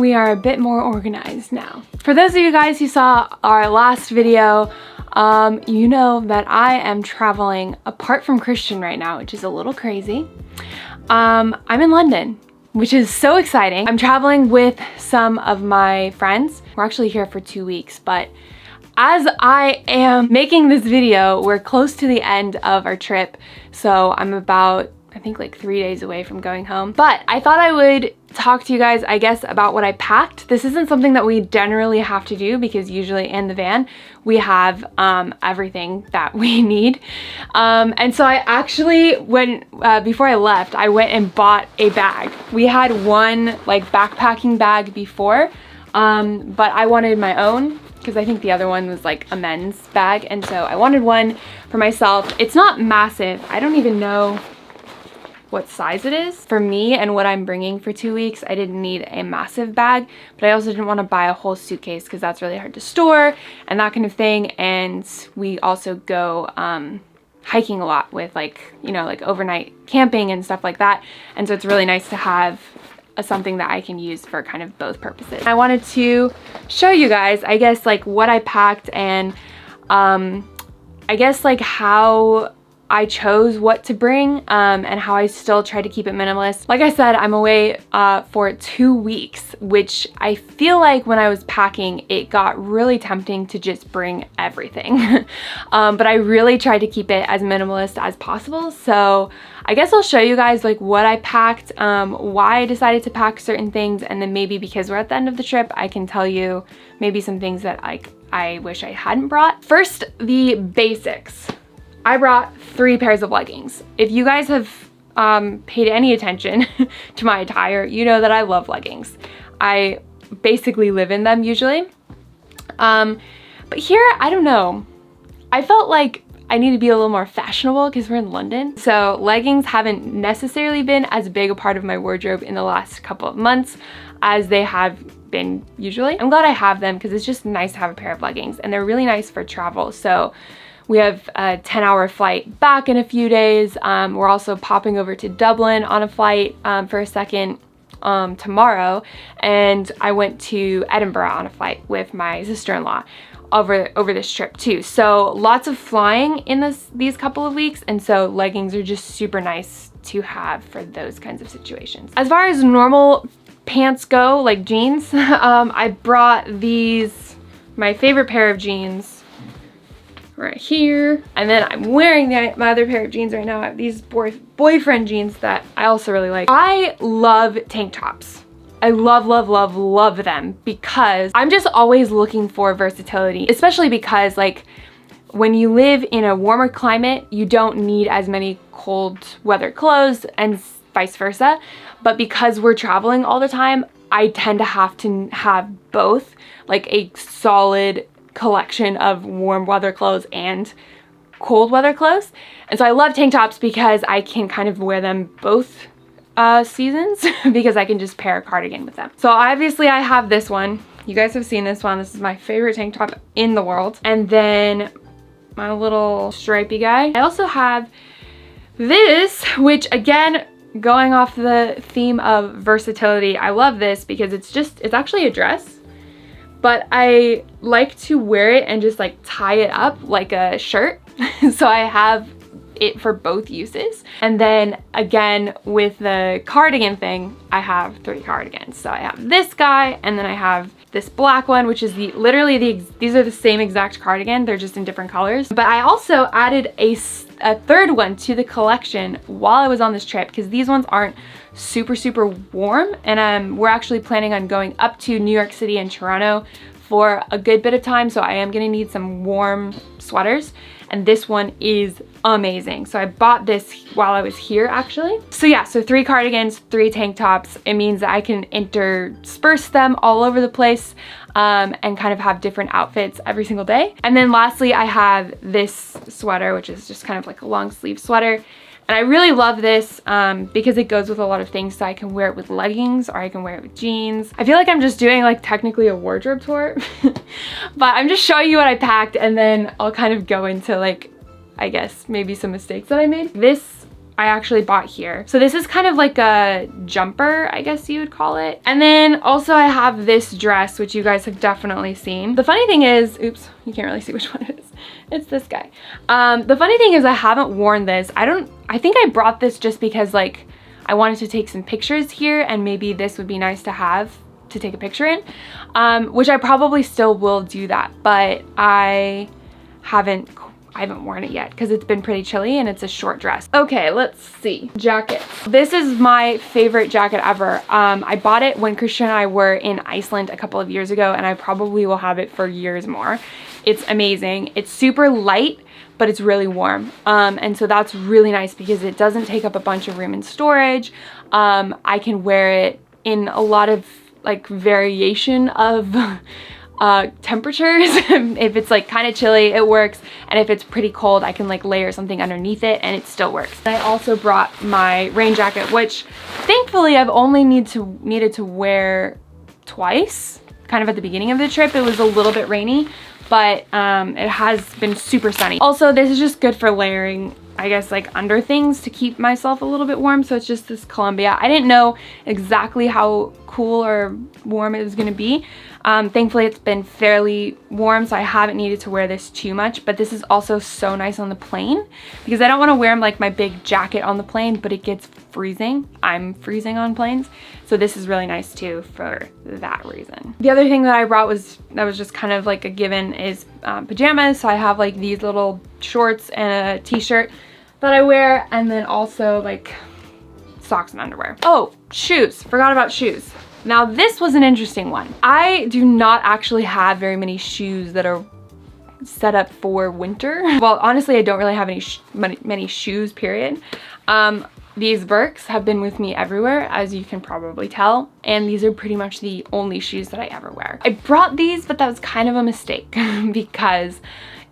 we are a bit more organized now. For those of you guys who saw our last video, you know that I am traveling apart from Christian right now, which is a little crazy. I'm in London, which is so exciting. I'm traveling with some of my friends. We're actually here for 2 weeks, but as I am making this video, we're close to the end of our trip. So I'm about, I think like 3 days away from going home. But I thought I would talk to you guys, I guess, about what I packed. This isn't something that we generally have to do because usually in the van, we have everything that we need. And so I actually, before I left, I went and bought a bag. We had one like backpacking bag before, but I wanted my own because I think the other one was like a men's bag. And so I wanted one for myself. It's not massive. I don't even know what size it is. For me and what I'm bringing for 2 weeks, I didn't need a massive bag, but I also didn't want to buy a whole suitcase because that's really hard to store and that kind of thing. And we also go hiking a lot with like, you know, like overnight camping and stuff like that. And so it's really nice to have something that I can use for kind of both purposes. I wanted to show you guys, I guess, like what I packed and I guess like how I chose what to bring and how I still try to keep it minimalist. Like I said, I'm away for 2 weeks, which I feel like when I was packing, it got really tempting to just bring everything. But I really tried to keep it as minimalist as possible. So I guess I'll show you guys like what I packed, why I decided to pack certain things, and then maybe because we're at the end of the trip, I can tell you maybe some things that like I wish I hadn't brought. First, the basics. I brought 3 pairs of leggings. If you guys have paid any attention to my attire, you know that I love leggings. I basically live in them usually. But here, I don't know. I felt like I need to be a little more fashionable because we're in London. So leggings haven't necessarily been as big a part of my wardrobe in the last couple of months as they have been usually. I'm glad I have them because it's just nice to have a pair of leggings and they're really nice for travel. So we have a 10-hour flight back in a few days. We're also popping over to Dublin on a flight for a second tomorrow. And I went to Edinburgh on a flight with my sister-in-law over this trip too. So lots of flying in these couple of weeks. And so leggings are just super nice to have for those kinds of situations. As far as normal pants go, like jeans, I brought my favorite pair of jeans right here, and then I'm wearing my other pair of jeans right now. I have these boyfriend jeans that I also really like. I love tank tops. I love them because I'm just always looking for versatility, especially because like when you live in a warmer climate, you don't need as many cold weather clothes and vice versa. But because we're traveling all the time, I tend to have both, like a solid collection of warm weather clothes and cold weather clothes. And so I love tank tops because I can kind of wear them both seasons because I can just pair a cardigan with them. So obviously I have this one. You guys have seen this one. This is my favorite tank top in the world. And then my little stripey guy. I also have this, which again, going off the theme of versatility, I love this because it's actually a dress. But I like to wear it and just like tie it up like a shirt. So I have it for both uses. And then again, with the cardigan thing, I have 3 cardigans. So I have this guy, and then I have this black one, which is these are the same exact cardigan. They're just in different colors. But I also added a third one to the collection while I was on this trip because these ones aren't super warm, and we're actually planning on going up to New York City and Toronto for a good bit of time, so I am gonna need some warm sweaters, and this one is amazing. So I bought this while I was here actually. So yeah, so 3 cardigans, 3 tank tops. It means that I can intersperse them all over the place and kind of have different outfits every single day. And then lastly, I have this sweater, which is just kind of like a long sleeve sweater. And I really love this because it goes with a lot of things. So I can wear it with leggings or I can wear it with jeans. I feel like I'm just doing like technically a wardrobe tour, but I'm just showing you what I packed, and then I'll kind of go into like, I guess maybe some mistakes that I made. This I actually bought here. So this is kind of like a jumper, I guess you would call it. And then also I have this dress, which you guys have definitely seen. The funny thing is, oops, you can't really see which one it is. It's this guy. The funny thing is I haven't worn this. I think I brought this just because like I wanted to take some pictures here and maybe this would be nice to have to take a picture in, which I probably still will do that, but I haven't worn it yet because it's been pretty chilly and it's a short dress. Okay, let's see. Jackets. This is my favorite jacket ever. I bought it when Christian and I were in Iceland a couple of years ago, and I probably will have it for years more. It's amazing. It's super light, but it's really warm. And so that's really nice because it doesn't take up a bunch of room in storage. I can wear it in a lot of like variation of temperatures. If it's like kind of chilly, it works, and if it's pretty cold, I can like layer something underneath it and it still works. I also brought my rain jacket, which thankfully I've only needed to wear twice. Kind of at the beginning of the trip, it was a little bit rainy, but it has been super sunny. Also, this is just good for layering, I guess, like under things to keep myself a little bit warm. So it's just this Columbia. I didn't know exactly how cool or warm it was gonna be. Thankfully it's been fairly warm, so I haven't needed to wear this too much, but this is also so nice on the plane because I don't want to wear like my big jacket on the plane, but it gets freezing. I'm freezing on planes. So this is really nice too for that reason. The other thing that I brought that was just kind of like a given is pajamas. So I have like these little shorts and a t-shirt that I wear, and then also like socks and underwear. Oh, shoes. Forgot about shoes. Now this was an interesting one. I do not actually have very many shoes that are set up for winter. Well, honestly, I don't really have many shoes, period. These Birks have been with me everywhere, as you can probably tell, and these are pretty much the only shoes that I ever wear. I brought these, but that was kind of a mistake because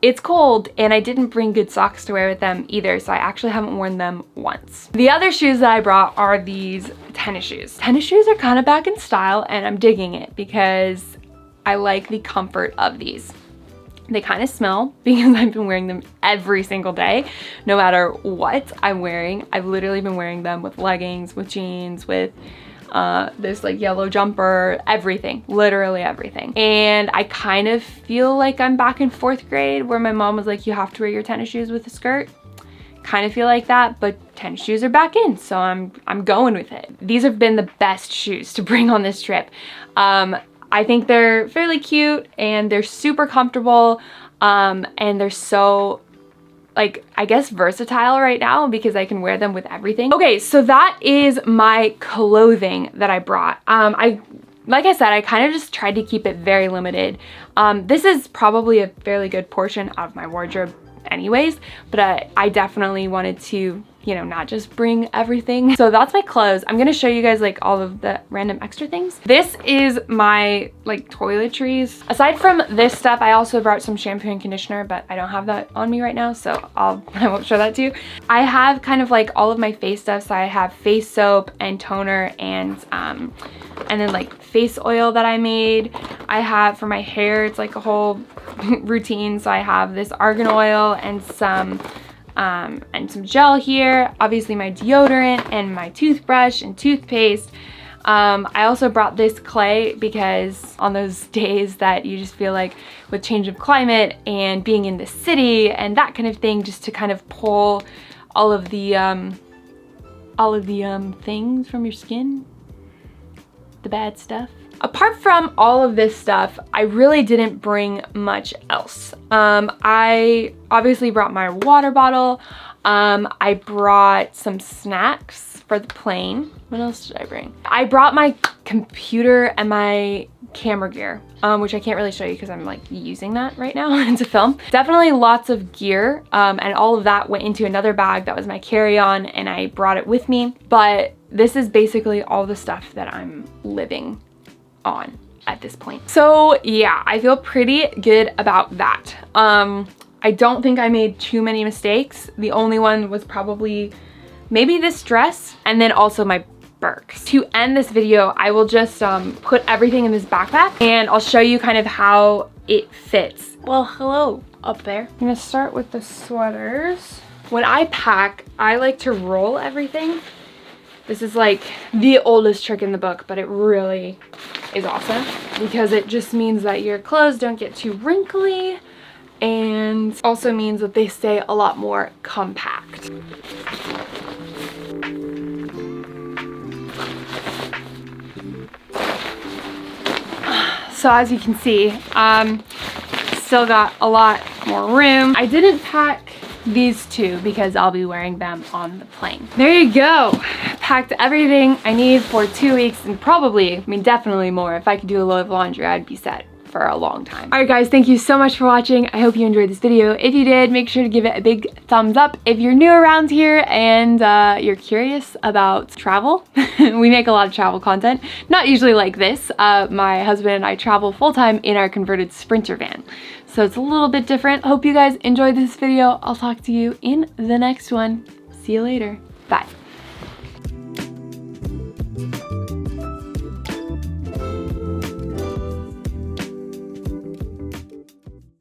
it's cold and I didn't bring good socks to wear with them either, so I actually haven't worn them once. The other shoes that I brought are these tennis shoes. Tennis shoes are kind of back in style, and I'm digging it because I like the comfort of these. They kind of smell because I've been wearing them every single day, no matter what I'm wearing. I've literally been wearing them with leggings, with jeans, with this like yellow jumper, everything, literally everything. And I kind of feel like I'm back in 4th grade where my mom was like, you have to wear your tennis shoes with a skirt. Kind of feel like that, but tennis shoes are back in, so I'm going with it. These have been the best shoes to bring on this trip. I think they're fairly cute and they're super comfortable, and they're so, like, I guess versatile right now because I can wear them with everything. Okay, so that is my clothing that I brought. Like I said, I kind of just tried to keep it very limited. This is probably a fairly good portion of my wardrobe anyways, but I definitely wanted to, you know, not just bring everything. So that's my clothes. I'm gonna show you guys like all of the random extra things. This is my like toiletries. Aside from this stuff, I also brought some shampoo and conditioner, but I don't have that on me right now, so I won't show that to you. I have kind of like all of my face stuff. So I have face soap and toner and then like face oil that I made. I have for my hair, it's like a whole routine. So I have this argan oil and some gel here, obviously my deodorant and my toothbrush and toothpaste. I also brought this clay because on those days that you just feel like with change of climate and being in the city and that kind of thing, just to kind of pull all of the things from your skin, the bad stuff. Apart from all of this stuff, I really didn't bring much else. I obviously brought my water bottle. I brought some snacks for the plane. What else did I bring? I brought my computer and my camera gear, which I can't really show you because I'm like using that right now to film. Definitely lots of gear, and all of that went into another bag that was my carry-on, and I brought it with me. But this is basically all the stuff that I'm living on at this point. So yeah, I feel pretty good about that. I don't think I made too many mistakes. The only one was probably maybe this dress and then also my Birks. To end this video, I will just put everything in this backpack and I'll show you kind of how it fits. Well, hello up there. I'm gonna start with the sweaters. when I pack, I like to roll everything. This is like the oldest trick in the book, but it really is awesome because it just means that your clothes don't get too wrinkly and also means that they stay a lot more compact. So as you can see, still got a lot more room. I didn't pack these two because I'll be wearing them on the plane. There you go. Packed everything I need for 2 weeks and probably, I mean, definitely more. If I could do a load of laundry, I'd be set for a long time. All right, guys, thank you so much for watching. I hope you enjoyed this video. If you did, make sure to give it a big thumbs up. If you're new around here and you're curious about travel, we make a lot of travel content. Not usually like this. My husband and I travel full-time in our converted Sprinter van. So it's a little bit different. Hope you guys enjoyed this video. I'll talk to you in the next one. See you later. Bye.